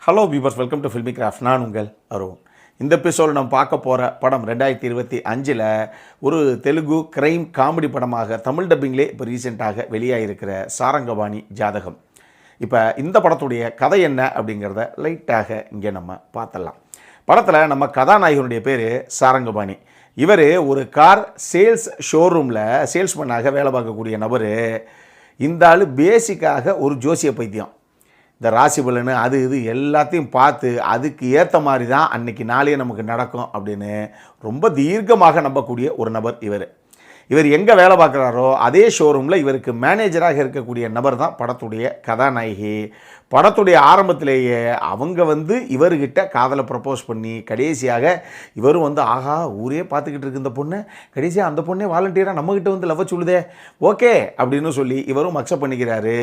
Hello viewers, welcome to filmi craft. நான் உங்கள் அருண். இந்த எபிசோடு நம்ம பார்க்க போகிற படம் 2025 ஒரு தெலுங்கு கிரைம் காமெடி படமாக தமிழ் டப்பிங்லே இப்போ ரீசெண்டாக வெளியாகிருக்கிற சாரங்கபாணி ஜாதகம். இப்போ இந்த படத்துடைய கதை என்ன அப்படிங்கிறத லைட்டாக இங்கே நம்ம பார்த்துடலாம். படத்தில் நம்ம கதாநாயகனுடைய பேர் சாரங்கபாணி. இவர் ஒரு கார் சேல்ஸ் ஷோரூமில் சேல்ஸ்மேனாக வேலை பார்க்கக்கூடிய நபர். இந்த ஆள் பேசிக்காக ஒரு ஜோசிய பைத்தியம். இந்த ராசி பலன் அது இது எல்லாத்தையும் பார்த்து அதுக்கு ஏற்ற மாதிரி தான் அன்றைக்கி நாளே நமக்கு நடக்கும் அப்படின்னு ரொம்ப தீர்க்கமாக நம்பக்கூடிய ஒரு நபர் இவர் எங்கே வேலை பார்க்குறாரோ அதே ஷோரூமில் இவருக்கு மேனேஜராக இருக்கக்கூடிய நபர் தான் படத்துடைய கதாநாயகி. படத்துடைய ஆரம்பத்திலேயே அவங்க இவர்கிட்ட காதலை ப்ரப்போஸ் பண்ணி கடைசியாக இவரும் ஆஹா ஊரே பார்த்துக்கிட்டு இருக்கு இந்த பொண்ணு, கடைசியாக அந்த பொண்ணே வாலண்டியராக நம்மக்கிட்ட லவ் சொல்லுதே ஓகே அப்படின்னு சொல்லி இவரும் அக்செப்ட் பண்ணிக்கிறாரு.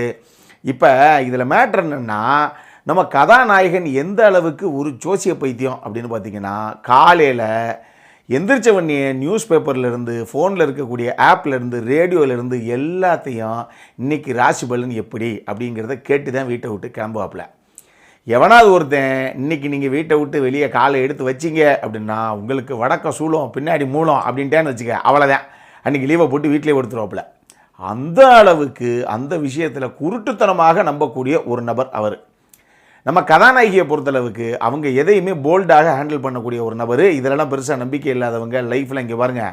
இப்போ இதில் மேட்ரு என்னென்னா, நம்ம கதாநாயகன் எந்த அளவுக்கு ஒரு ஜோசிய பைத்தியம் அப்படின்னு பார்த்திங்கன்னா, காலையில் எந்திரிச்சவனே நியூஸ் பேப்பர்லேருந்து ஃபோனில் இருக்கக்கூடிய ஆப்லேருந்து ரேடியோவிலேருந்து எல்லாத்தையும் இன்றைக்கி ராசி பலன் எப்படி அப்படிங்கிறத கேட்டு தான் வீட்டை விட்டு கிளம்புவாப்பில். எவனாவது ஒருத்தன் இன்றைக்கி நீங்கள் வீட்டை விட்டு வெளியே காலை எடுத்து வச்சிங்க அப்படின்னா உங்களுக்கு வடக்க சூளம் பின்னாடி மூலம் அப்படின்ட்டேன்னு வச்சுக்க, அவ்வளோதான் அன்றைக்கி லீவை போட்டு வீட்டிலே கொடுத்துருவாப்புல. அந்த அளவுக்கு அந்த விஷயத்தில் குருட்டுத்தனமாக நம்பக்கூடிய ஒரு நபர் அவர். நம்ம கதாநாயகியை பொறுத்தளவுக்கு அவங்க எதையுமே போல்டாக ஹேண்டில் பண்ணக்கூடிய ஒரு நபர். இதிலெல்லாம் பெருசாக நம்பிக்கை இல்லாதவங்க லைஃப்பில் இங்கே பாருங்கள்,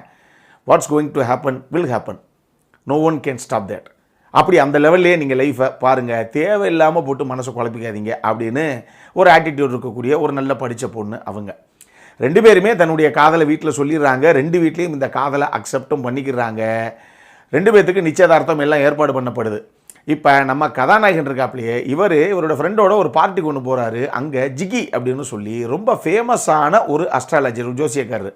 what's going to happen will happen, no one can stop that. அப்படி அந்த லெவல்லே நீங்கள் லைஃப்பை பாருங்கள், தேவையில்லாமல் போட்டு மனசை குழப்பிக்காதீங்க அப்படின்னு ஒரு ஆட்டிடியூட் இருக்கக்கூடிய ஒரு நல்ல படித்த பொண்ணு அவங்க. ரெண்டு பேருமே தன்னுடைய காதலை வீட்டில் சொல்லிடுறாங்க. ரெண்டு வீட்லேயும் இந்த காதலை அக்செப்டும் பண்ணிக்கிறாங்க. ரெண்டு பேர்த்துக்கு நிச்சயதார்த்தம் எல்லாம் ஏற்பாடு பண்ணப்படுது. இப்போ நம்ம கதாநாயகன் இருக்காப்லையே இவரோட ஃப்ரெண்டோட ஒரு பார்ட்டி கொண்டு போகிறாரு. அங்கே ஜிகி அப்படின்னு சொல்லி ரொம்ப ஃபேமஸான ஒரு அஸ்ட்ராலஜர், ஜோசியக்காரர்.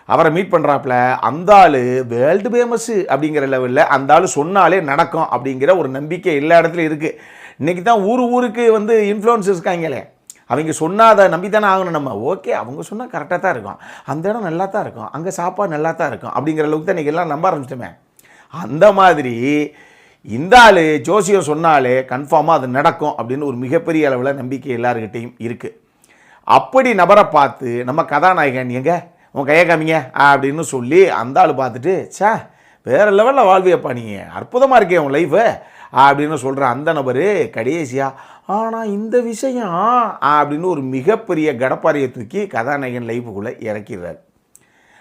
அவரை மீட் பண்ணுறாப்புல. அந்த ஆள் வேர்ல்டு ஃபேமஸ்ஸு அப்படிங்கிற லெவலில் அந்த ஆள் சொன்னாலே நடக்கும் அப்படிங்கிற ஒரு நம்பிக்கை எல்லா இடத்துலையும் இருக்குது. இன்றைக்கி தான் ஊருக்கு இன்ஃப்ளூயன்ஸ் இருக்காங்களே, அவங்க சொன்னால் அதை நம்பி தானே ஆகணும் நம்ம. ஓகே அவங்க சொன்னால் கரெக்டாக தான் இருக்கும், அந்த இடம் நல்லா தான் இருக்கும், அங்கே சாப்பாடு நல்லா தான் இருக்கும் அப்படிங்கிற அளவுக்கு தான் இன்றைக்கி எல்லாம் நம்ப ஆரம்பிச்சிட்டோமே. அந்த மாதிரி இந்த ஆள் ஜோசியம் சொன்னாலே கன்ஃபார்மாக அது நடக்கும் அப்படின்னு ஒரு மிகப்பெரிய அளவில் நம்பிக்கை எல்லாருக்கிட்டையும் இருக்குது. அப்படி நபரை பார்த்து நம்ம கதாநாயகன் எங்க உன் கையை காமிங்க அப்படின்னு சொல்லி அந்த ஆள் பார்த்துட்டு சே வேறு லெவலில் வாழ்வியப்பா நீ, அற்புதமாக இருக்கே உன் லைஃபு அப்படின்னு சொல்கிற அந்த நபர் கடைசியாக ஆனால் இந்த விஷயம் அப்படின்னு ஒரு மிகப்பெரிய கடப்பாரியை தூக்கி கதாநாயகன் லைஃபுக்குள்ளே இறக்கிறார்.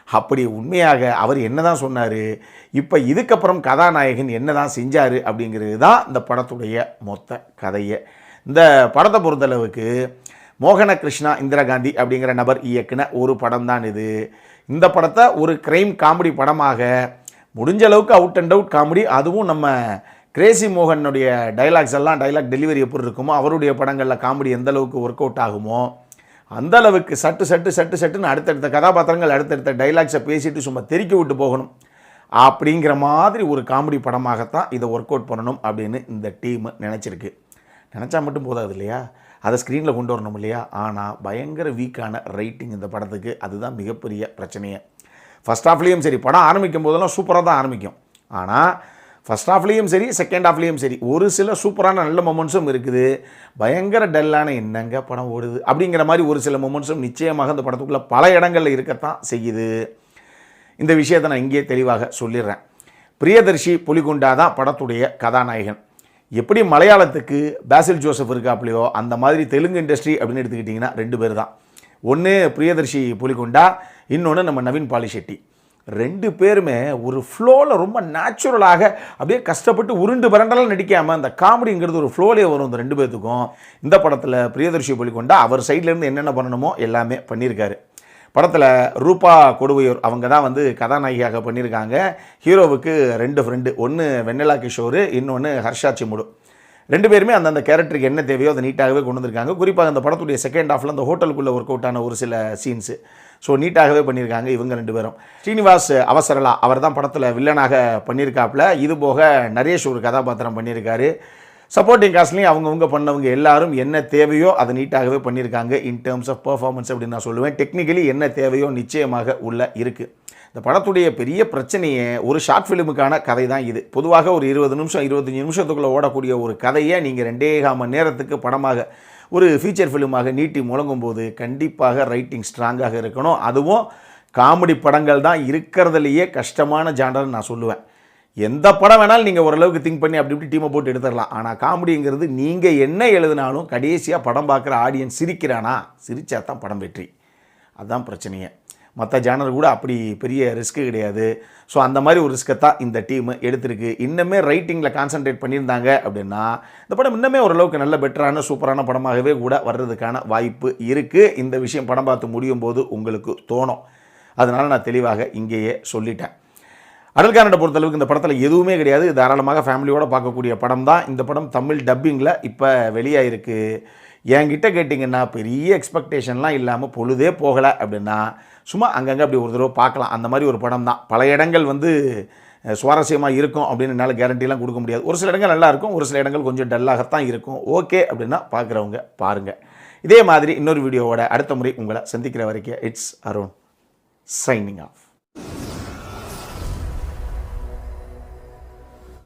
அப்படி உண்மையாக அவர் என்ன தான் சொன்னார், இப்போ இதுக்கப்புறம் கதாநாயகன் என்ன தான் செஞ்சார் அப்படிங்கிறது தான் இந்த படத்துடைய மொத்த கதையை. இந்த படத்தை பொறுத்தளவுக்கு மோகன கிருஷ்ணா இந்திரா காந்தி அப்படிங்கிற நபர் இயக்குன ஒரு படம் தான் இது. இந்த படத்தை ஒரு கிரைம் காமெடி படமாக முடிஞ்ச அளவுக்கு அவுட் அண்ட் அவுட் காமெடி, அதுவும் நம்ம கிரேசி மோகனுடைய டைலாக் டெலிவரி எப்படி இருக்குமோ, அவருடைய படங்களில் காமெடி எந்த அளவுக்கு ஒர்க் அவுட் ஆகுமோ அந்த அளவுக்கு சட்டுன்னு அடுத்தடுத்த கதாபாத்திரங்கள் அடுத்தடுத்த டைலாக்ஸை பேசிட்டு சும்மா தெறிக்க விட்டு போகணும் அப்படிங்கிற மாதிரி ஒரு காமெடி படமாகத்தான் இதை ஒர்க் அவுட் பண்ணணும் அப்படின்னு இந்த டீம் நினச்சிருக்கு. நினச்சா மட்டும் போதாது இல்லையா, அதை ஸ்க்ரீனில் கொண்டு வரணும் இல்லையா. ஆனால் பயங்கர வீக்கான ரைட்டிங் இந்த படத்துக்கு, அதுதான் மிகப்பெரிய பிரச்சனையே. ஃபஸ்ட் ஹாஃப்லேயும் சரி, படம் ஆரம்பிக்கும் போதெல்லாம் சூப்பராக தான் ஆரம்பிக்கும். ஆனால் ஃபஸ்ட் ஹாஃப்லேயும் சரி செகண்ட் ஹாஃப்லேயும் சரி ஒரு சில சூப்பரான நல்ல மொமெண்ட்ஸும் இருக்குது. பயங்கர டல்லான என்னங்க படம் ஓடுது அப்படிங்கிற மாதிரி ஒரு சில மொமெண்ட்ஸும் நிச்சயமாக இந்த படத்துக்குள்ளே பல இடங்களில் இருக்கத்தான் செய்யுது. இந்த விஷயத்தை நான் இங்கே தெளிவாக சொல்லிடுறேன். பிரியதர்ஷி புலிகுண்டா தான் படத்துடைய கதாநாயகன். எப்படி மலையாளத்துக்கு பாசில் ஜோசப் இருக்காப்லையோ அந்த மாதிரி தெலுங்கு இண்டஸ்ட்ரி அப்படின்னு எடுத்துக்கிட்டிங்கன்னா ரெண்டு பேர் தான். ஒன்று பிரியதர்ஷி புலிகுண்டா, இன்னொன்று நம்ம நவீன் பாலிஷெட்டி. ரெண்டு பேருமே ஒரு ஃப்ளோவில் ரொம்ப நேச்சுரலாக அப்படியே கஷ்டப்பட்டு உருண்டு பரண்டெல்லாம் நடிக்காமல் அந்த காமெடிங்கிறது ஒரு ஃப்ளோலே வரும் இந்த ரெண்டு பேர்த்துக்கும். இந்த படத்தில் பிரியதர்ஷி புலிகுண்டா அவர் சைட்லேருந்து என்னென்ன பண்ணணுமோ எல்லாமே பண்ணியிருக்காரு. படத்தில் ரூபா கொடுவையூர் அவங்க தான் கதாநாயகியாக பண்ணியிருக்காங்க. ஹீரோவுக்கு ரெண்டு ஃப்ரெண்டு, ஒன்று வெண்ணிலா கிஷோர், இன்னொன்று ஹர்ஷா சிமுடு. ரெண்டு பேருமே அந்தந்த கேரக்டருக்கு என்ன தேவையோ அதை நீட்டாகவே கொண்டு வந்திருக்காங்க. குறிப்பாக அந்த படத்துடைய செகண்ட் ஹாஃபில் அந்த ஹோட்டலுக்குள்ளே ஒர்க் அவுட் ஆன ஒரு சில சீன்ஸு நீட்டாகவே பண்ணியிருக்காங்க இவங்க ரெண்டு பேரும். ஸ்ரீனிவாஸ் அவசரலா அவர் தான் படத்தில் வில்லனாக பண்ணியிருக்காப்புல. இது போக நரேஷ் ஒரு கதாபாத்திரம் பண்ணியிருக்காரு. சப்போர்ட்டிங் காஸ்ட்லையும் அவங்கவுங்க பண்ணவங்க எல்லாரும் என்ன தேவையோ அதை நீட்டாகவே பண்ணியிருக்காங்க. இன் டேர்ம்ஸ் ஆஃப் பர்ஃபார்மன்ஸ் அப்படின்னு நான் சொல்லுவேன். டெக்னிக்கலி என்ன தேவையோ நிச்சயமாக உள்ள இருக்குது. இந்த படத்துடைய பெரிய பிரச்சனையே ஒரு ஷார்ட் ஃபிலிமுக்கான கதை தான் இது. பொதுவாக ஒரு 20 நிமிஷம் 25 நிமிஷத்துக்குள்ளே ஓடக்கூடிய ஒரு கதையை நீங்கள் 2.25 மணி நேரத்துக்கு படமாக ஒரு ஃபீச்சர் ஃபிலிமாக நீட்டி முழங்கும் போது கண்டிப்பாக ரைட்டிங் ஸ்ட்ராங்காக இருக்கணும். அதுவும் காமெடி படங்கள் தான் இருக்கிறதுலையே கஷ்டமான ஜானர்னு நான் சொல்லுவேன். எந்த படம் வேணாலும் நீங்கள் ஓரளவுக்கு திங்க் பண்ணி அப்படி இப்படி டீமை போட்டு எடுத்துடலாம். ஆனால் காமெடிங்கிறது நீங்கள் என்ன எழுதினாலும் கடைசியாக படம் பார்க்குற ஆடியன்ஸ் சிரிக்கிறானா, சிரிச்சா தான் படம் வெற்றி. அதுதான் பிரச்சனையே. மற்ற ஜானர் கூட அப்படி பெரிய ரிஸ்க்கு கிடையாது. ஸோ அந்த மாதிரி ஒரு ரிஸ்க்கை தான் இந்த டீம் எடுத்திருக்கு. இன்னுமே ரைட்டிங்கில் கான்சன்ட்ரேட் பண்ணியிருந்தாங்க அப்படின்னா இந்த படம் இன்னுமே ஓரளவுக்கு நல்ல பெட்டரான சூப்பரான படமாகவே கூட வர்றதுக்கான வாய்ப்பு இருக்குது. இந்த விஷயம் படம் பார்த்து முடியும் போது உங்களுக்கு தோணும். அதனால் நான் தெளிவாக இங்கேயே சொல்லிட்டேன். அடல்காரனை பொறுத்தளவுக்கு இந்த படத்தில் எதுவுமே கிடையாது. தாராளமாக ஃபேமிலியோடு பார்க்கக்கூடிய படம் தான். இந்த படம் தமிழ் டப்பிங்கில் இப்போ வெளியாகிருக்கு. என்கிட்ட கேட்டிங்கன்னா பெரிய எக்ஸ்பெக்டேஷன்லாம் இல்லாமல் பொழுதே போகலை அப்படின்னா சும்மா அங்கங்கே அப்படி ஒரு தடவை பார்க்கலாம். அந்த மாதிரி ஒரு படம் தான். பல இடங்கள் சுவாரஸ்யமாக இருக்கும் அப்படின்னு என்னால் கேரண்டிலாம் கொடுக்க முடியாது. ஒரு சில இடங்கள் நல்லாயிருக்கும், ஒரு சில இடங்கள் கொஞ்சம் டல்லாகத்தான் இருக்கும். ஓகே அப்படின்னா பார்க்குறவங்க பாருங்கள். இதே மாதிரி இன்னொரு வீடியோவோட அடுத்த முறை உங்களை சந்திக்கிற வரைக்கும் இட்ஸ் அருண் சைனிங் ஆஃப்.